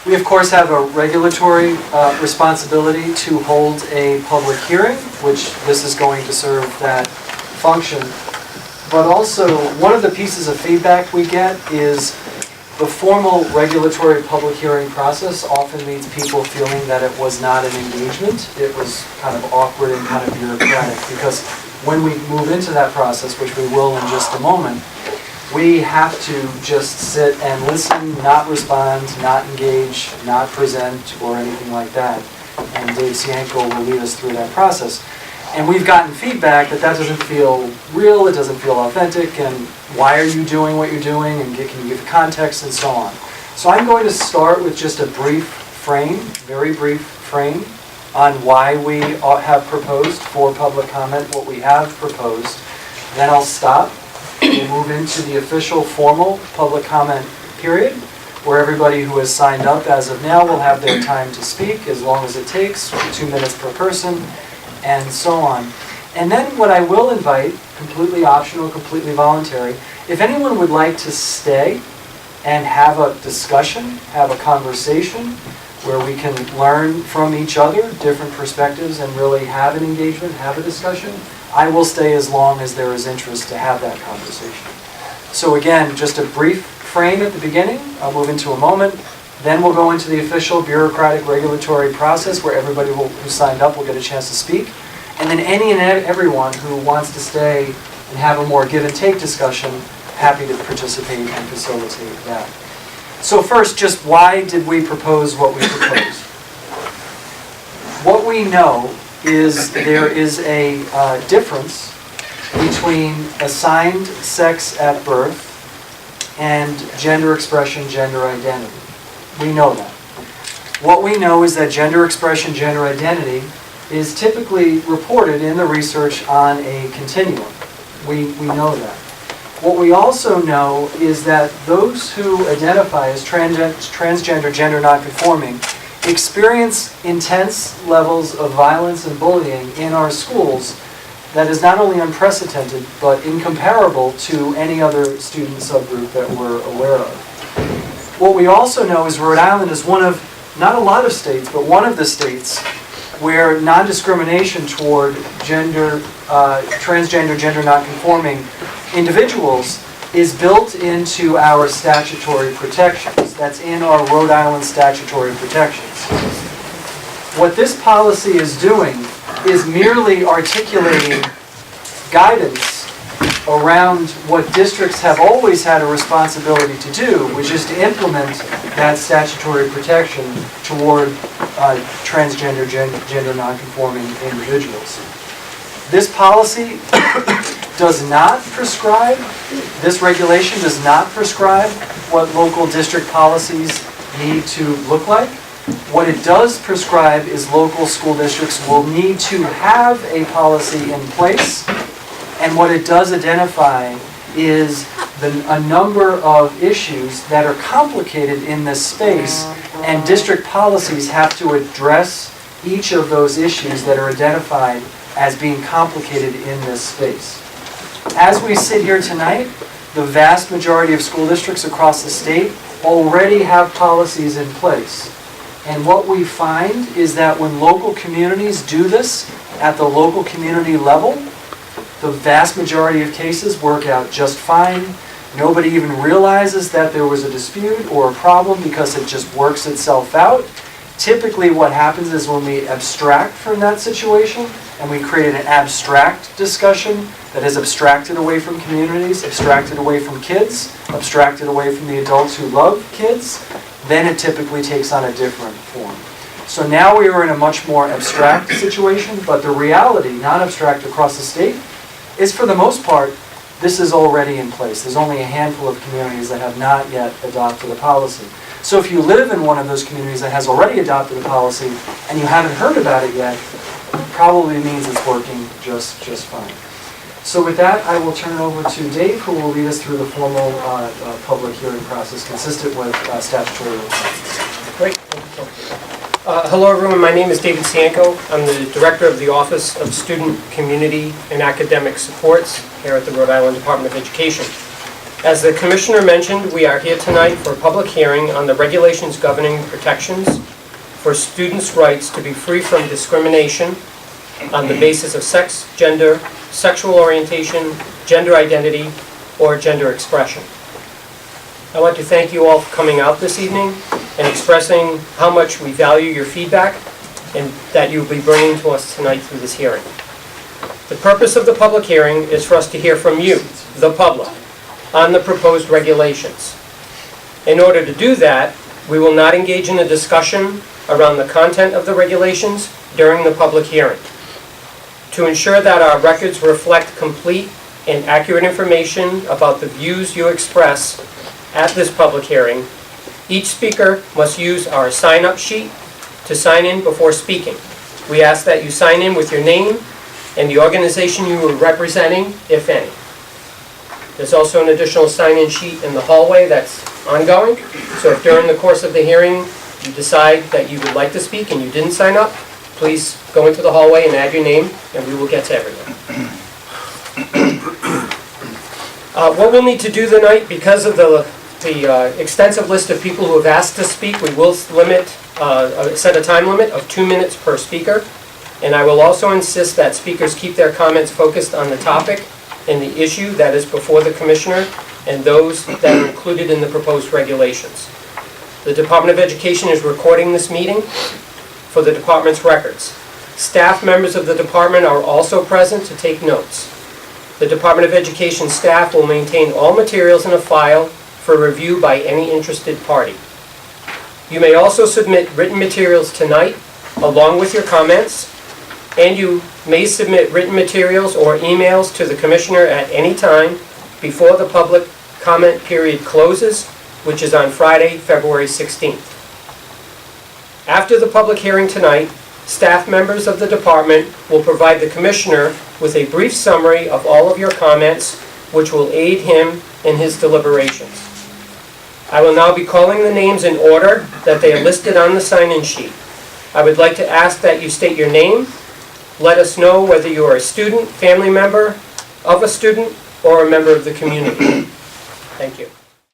We, of course, have a regulatory responsibility to hold a public hearing, which this is going to serve that function. But also, one of the pieces of feedback we get is the formal regulatory public hearing process often leaves people feeling that it was not an engagement. It was kind of awkward and kind of bureaucratic, because when we move into that process, which we will in just a moment, we have to just sit and listen, not respond, not engage, not present, or anything like that. And Dave Santo will lead us through that process. And we've gotten feedback that that doesn't feel real, it doesn't feel authentic, and why are you doing what you're doing, and can you give context, and so on. So I'm going to start with just a brief frame, very brief frame, on why we have proposed for public comment what we have proposed. Then I'll stop. We'll move into the official formal public comment period, where everybody who has signed up as of now will have their time to speak, as long as it takes, 2 minutes per person, and so on. And then what I will invite, completely optional, completely voluntary, if anyone would like to stay and have a discussion, have a conversation, where we can learn from each other, different perspectives, and really have an engagement, have a discussion, I will stay as long as there is interest to have that conversation. So again, just a brief frame at the beginning. I'll move into a moment. Then we'll go into the official bureaucratic regulatory process where everybody who signed up will get a chance to speak. And then any and everyone who wants to stay and have a more give and take discussion, happy to participate and facilitate that. So first, just why did we propose what we proposed? What we know is there is a difference between assigned sex at birth and gender expression, gender identity. We know that. What we know is that gender expression, gender identity is typically reported in the research on a continuum. We know that. What we also know is that those who identify as transgender, gender non-conforming, experience intense levels of violence and bullying in our schools that is not only unprecedented, but incomparable to any other student subgroup that we're aware of. What we also know is Rhode Island is one of, not a lot of states, but one of the states where non-discrimination toward transgender, gender non-conforming individuals is built into our statutory protections. That's in our Rhode Island statutory protections. What this policy is doing is merely articulating guidance around what districts have always had a responsibility to do, which is to implement that statutory protection toward transgender, gender non-conforming individuals. This policy does not prescribe, this regulation does not prescribe what local district policies need to look like. What it does prescribe is local school districts will need to have a policy in place, and what it does identify is a number of issues that are complicated in this space, and district policies have to address each of those issues that are identified as being complicated in this space. As we sit here tonight, the vast majority of school districts across the state already have policies in place. And what we find is that when local communities do this at the local community level, the vast majority of cases work out just fine. Nobody even realizes that there was a dispute or a problem because it just works itself out. Typically what happens is when we abstract from that situation and we create an abstract discussion that is abstracted away from communities, abstracted away from kids, abstracted away from the adults who love kids, then it typically takes on a different form. So now we are in a much more abstract situation, but the reality, non-abstract across the state, is for the most part, this is already in place. There's only a handful of communities that have not yet adopted a policy. So if you live in one of those communities that has already adopted a policy and you haven't heard about it yet, it probably means it's working just fine. So with that, I will turn it over to Dave, who will lead us through the formal public hearing process consistent with statutory requirements. Great. Hello, everyone. My name is David Santo. I'm the Director of the Office of Student, Community, and Academic Supports here at the Rhode Island Department of Education. As the Commissioner mentioned, we are here tonight for a public hearing on the regulations governing protections for students' rights to be free from discrimination on the basis of sex, gender, sexual orientation, gender identity, or gender expression. I want to thank you all for coming out this evening and expressing how much we value your feedback and that you'll be bringing to us tonight through this hearing. The purpose of the public hearing is for us to hear from you, the public, on the proposed regulations. In order to do that, we will not engage in a discussion around the content of the regulations during the public hearing. To ensure that our records reflect complete and accurate information about the views you express at this public hearing, each speaker must use our sign-up sheet to sign in before speaking. We ask that you sign in with your name and the organization you are representing, if any. There's also an additional sign-in sheet in the hallway that's ongoing, so if during the course of the hearing you decide that you would like to speak and you didn't sign up, please go into the hallway and add your name, and we will get to everyone. What we'll need to do tonight, because of the extensive list of people who have asked to speak, we will set a time limit of 2 minutes per speaker, and I will also insist that speakers keep their comments focused on the topic and the issue that is before the Commissioner and those that are included in the proposed regulations. The Department of Education is recording this meeting for the Department's records. Staff members of the Department are also present to take notes. The Department of Education staff will maintain all materials in a file for review by any interested party. You may also submit written materials tonight along with your comments, and you may submit written materials or emails to the Commissioner at any time before the public comment period closes, which is on Friday, February 16th. After the public hearing tonight, staff members of the Department will provide the Commissioner with a brief summary of all of your comments, which will aid him in his deliberations. I will now be calling the names in order that they are listed on the sign-in sheet. I would like to ask that you state your name. Let us know whether you are a student, family member of a student, or a member of the community. Thank you.